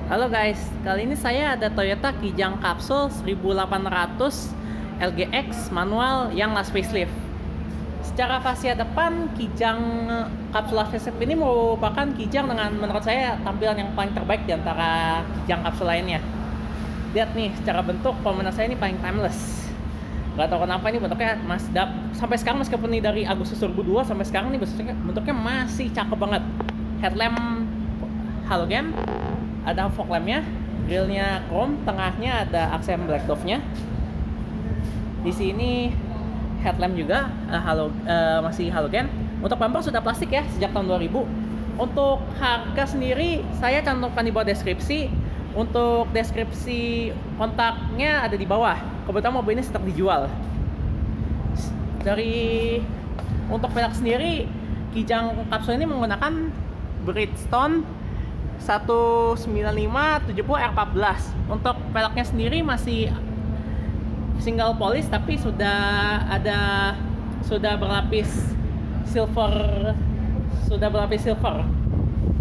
Halo guys, kali ini saya ada Toyota Kijang Capsule 1800 LGX manual yang last facelift. Secara fascia depan, Kijang Capsule facelift ini merupakan Kijang dengan menurut saya tampilan yang paling terbaik di antara Kijang Capsule lainnya. Lihat nih, secara bentuk menurut saya ini paling timeless. Gak tau kenapa ini bentuknya sampai sekarang meskipun ini dari Agustus 2002 sampai sekarang ini bentuknya masih cakep banget. Headlamp halogen, ada fog lampnya, grillnya chrome, tengahnya ada aksen black dove-nya. Di sini headlamp juga masih halogen. Untuk bumper sudah plastik ya sejak tahun 2000. Untuk harga sendiri saya cantumkan di bawah deskripsi. Untuk deskripsi kontaknya ada di bawah. Kebetulan mobil ini sedang dijual. Untuk velg sendiri, Kijang Capsule ini menggunakan Bridgestone 195/70 R14. Untuk velgnya sendiri masih single polish tapi sudah berlapis silver.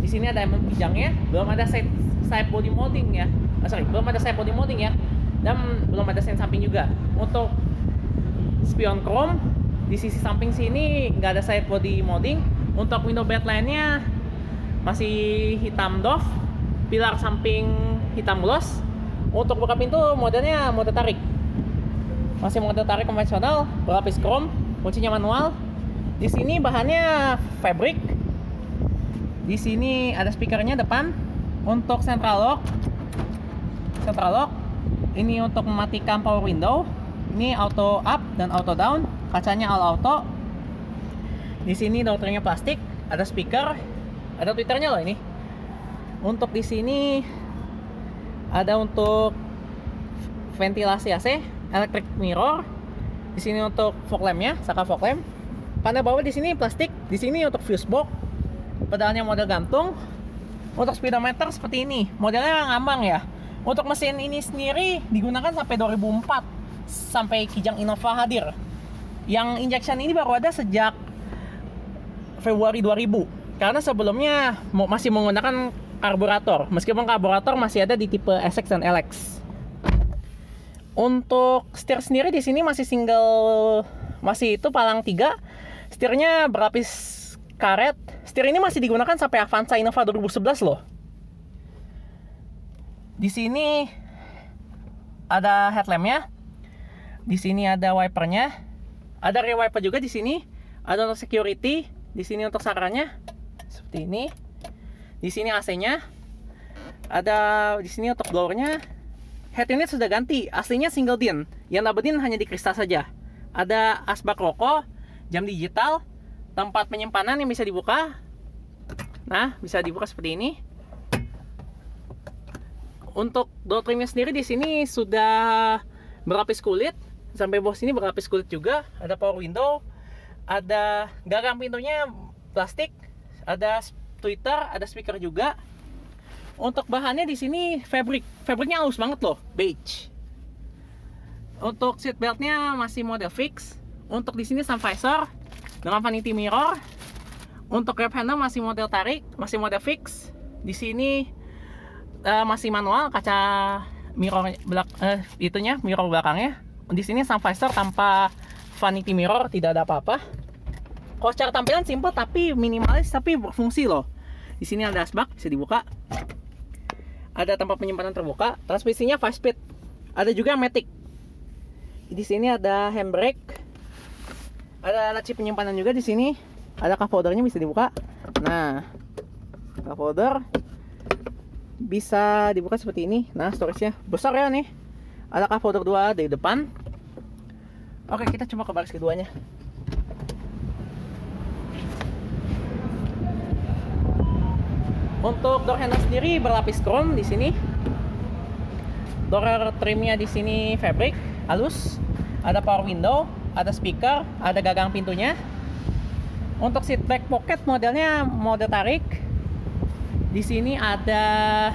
Di sini ada emblem Kijangnya, belum ada side body molding ya. Belum ada side body molding ya. Dan belum ada sen samping juga. Untuk spion chrome di sisi samping sini nggak ada side body molding. Untuk window bed lainnya masih hitam doff, pilar samping hitam gloss. Untuk buka pintu modelnya mode tarik. Masih mode tarik konvensional, berlapis chrome, kuncinya manual. Di sini bahannya fabric. Di sini ada speakernya depan. Untuk central lock. Ini untuk mematikan power window. Ini auto up dan auto down. Kacanya all auto. Di sini door trimnya plastik, ada speaker. Ada twitternya loh ini. Untuk di sini ada untuk ventilasi AC, electric mirror. Di sini untuk fog lampnya, saka fog lamp. Panel bawah di sini plastik. Di sini untuk fuse box. Pedalnya model gantung. Untuk speedometer seperti ini. Modelnya ngambang ya. Untuk mesin ini sendiri digunakan sampai 2004 sampai Kijang Innova hadir. Yang injection ini baru ada sejak Februari 2000. Karena sebelumnya masih menggunakan karburator, meskipun karburator masih ada di tipe SX dan LX. Untuk setir sendiri di sini masih palang 3. Setirnya berlapis karet. Setir ini masih digunakan sampai Avanza Innova 2011 loh. Di sini ada headlampnya. Di sini ada wipernya. Ada rear wiper juga di sini. Ada untuk security. Di sini untuk sarannya. Seperti ini. Di sini AC-nya. Ada di sini untuk door-nya. Head unit sudah ganti. Aslinya single din. Yang double din hanya di kristal saja. Ada asbak rokok, jam digital, tempat penyimpanan yang bisa dibuka. Nah, bisa dibuka seperti ini. Untuk door trimnya sendiri di sini sudah berlapis kulit. Sampai bawah sini berlapis kulit juga. Ada power window. Ada gagang pintunya plastik. Ada tweeter, ada speaker juga. Untuk bahannya di sini fabriknya halus banget loh, beige. Untuk seat beltnya masih model fix. Untuk di sini sun visor dengan vanity mirror. Untuk grab handle masih model tarik, masih model fix. Di sini masih manual, kaca mirror mirror belakangnya. Di sini sun visor tanpa vanity mirror, tidak ada apa-apa. Kalau secara tampilan simple tapi minimalis tapi berfungsi loh. Di sini ada asbak bisa dibuka. Ada tempat penyimpanan terbuka. Transmisinya 5 speed. Ada juga matic. Di sini ada handbrake. Ada laci penyimpanan juga di sini. Ada cup holdernya bisa dibuka. Nah, cup holder bisa dibuka seperti ini. Nah, storage-nya besar ya nih. Ada cup holder 2 di depan. Oke, kita coba ke baris keduanya. Untuk door handle sendiri berlapis chrome di sini. Door trimnya di sini fabric halus. Ada power window, ada speaker, ada gagang pintunya. Untuk seat back pocket modelnya model tarik. Di sini ada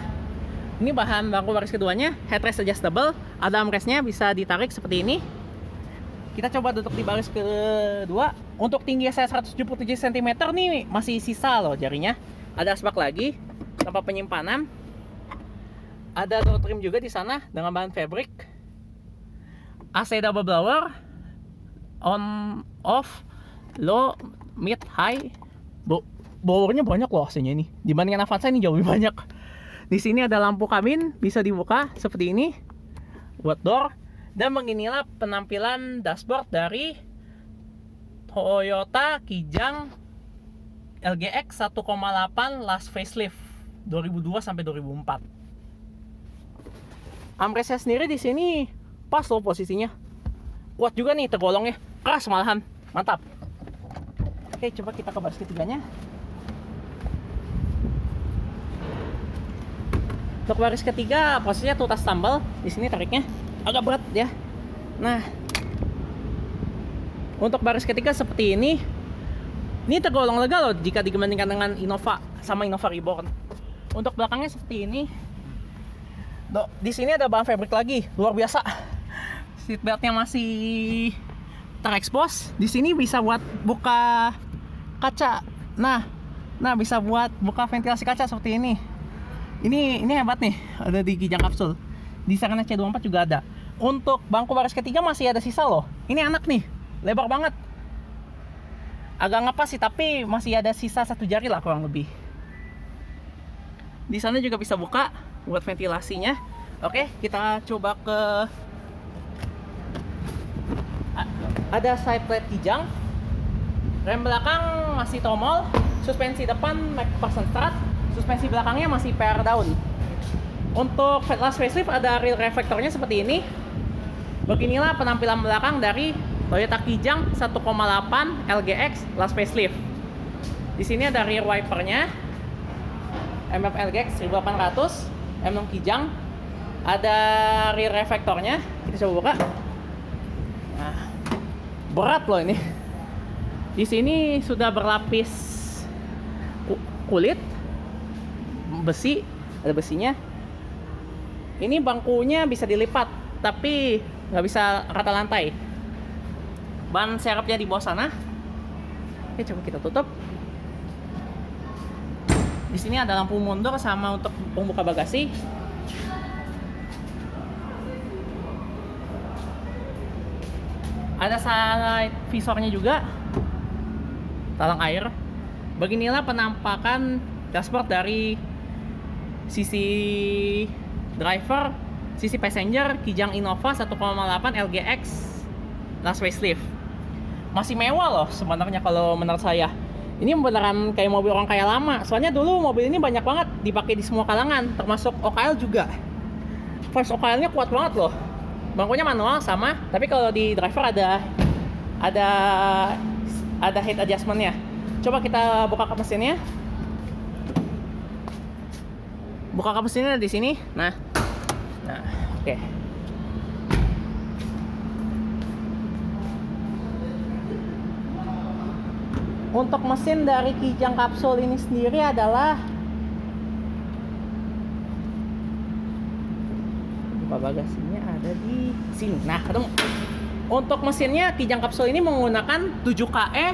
bahan baku baris keduanya, headrest adjustable, ada armrestnya bisa ditarik seperti ini. Kita coba duduk di baris kedua. Untuk tinggi saya 177 cm nih masih sisa loh jarinya. Ada asbak lagi, tempat penyimpanan. Ada door trim juga di sana dengan bahan fabric. AC double blower, on, off, low, mid, high. Blowernya banyak loh AC-nya ini. Dibandingkan Avanza ini jauh lebih banyak. Di sini ada lampu kabin bisa dibuka seperti ini buat door. Dan beginilah penampilan dashboard dari Toyota Kijang LGX 1,8 last facelift 2002 sampai 2004. Armrestnya sendiri di sini pas loh posisinya. Kuat juga nih tergolongnya. Keras malahan. Mantap. Oke, coba kita ke baris ketiganya. Untuk baris ketiga posisinya tutas tambal. Di sini tariknya agak berat ya. Nah, untuk baris ketiga seperti ini. Ini tergolong lega loh jika dibandingkan dengan Innova sama Innova Reborn. Untuk belakangnya seperti ini. Di sini ada bahan fabric lagi, luar biasa. Seatbeltnya masih terekspos. Di sini bisa buat buka kaca. Nah, bisa buat buka ventilasi kaca seperti ini. Ini hebat nih, ada di Kijang Kapsul. Di Serena C24 juga ada. Untuk bangku baris ketiga masih ada sisa loh. Ini enak nih, lebar banget. Agak ngepas sih, tapi masih ada sisa 1 jari lah kurang lebih. Di sana juga bisa buka buat ventilasinya. Oke, kita coba ke ada side plate Kijang. Rem belakang masih tomol, suspensi depan McPherson Strat, suspensi belakangnya masih PR down. Untuk last facelift ada rear reflektornya seperti ini. Beginilah penampilan belakang dari Toyota Kijang 1,8 LGX last facelift. Di sini ada rear wipernya, MF LGX 1800, M6 Kijang. Ada rear reflektornya, kita coba buka. Nah, berat loh ini. Di sini sudah berlapis kulit besi, ada besinya. Ini bangkunya bisa dilipat, tapi nggak bisa rata lantai. Ban serepnya di bawah sana. Oke, coba kita tutup. Di sini ada lampu mundur sama untuk pembuka bagasi. Ada side visornya juga, talang air. Beginilah penampakan dashboard dari sisi driver, sisi passenger Kijang Innova 1,8 LGX last facelift. Masih mewah loh sebenarnya kalau menurut saya. Ini beneran kayak mobil orang kaya lama. Soalnya dulu mobil ini banyak banget dipakai di semua kalangan, termasuk OKL juga. First OKL-nya kuat banget loh. Bangkunya manual sama, tapi kalau di driver ada head adjustment-nya. Coba kita buka kap mesinnya. Buka kap mesinnya di sini. Nah, oke. Untuk mesin dari Kijang Kapsul ini sendiri adalah bagasinya ada di sini. Nah, ketemu. Untuk mesinnya Kijang Kapsul ini menggunakan 7KE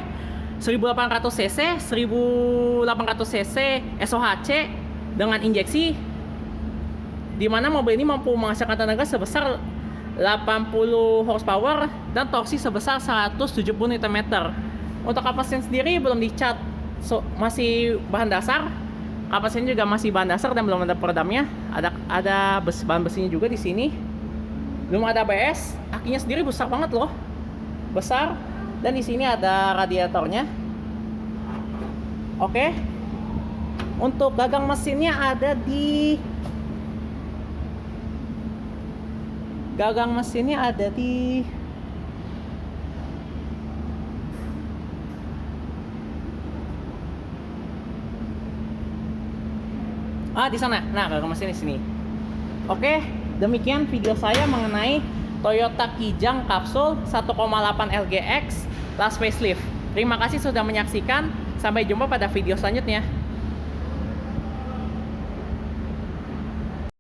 1800 cc, 1800 cc SOHC dengan injeksi, di mana mobil ini mampu menghasilkan tenaga sebesar 80 horsepower dan torsi sebesar 170 Nm. Untuk kap mesin sendiri belum dicat, masih bahan dasar. Kap mesin juga masih bahan dasar dan belum ada peredamnya. Ada bahan besinya juga di sini. Belum ada ABS. Akinya sendiri besar banget loh, besar. Dan di sini ada radiatornya. Oke. Untuk gagang mesinnya ada di di sana. Nah, gagang mesin di sini. Oke, demikian video saya mengenai Toyota Kijang Kapsul 1,8 LGX last facelift. Terima kasih sudah menyaksikan. Sampai jumpa pada video selanjutnya.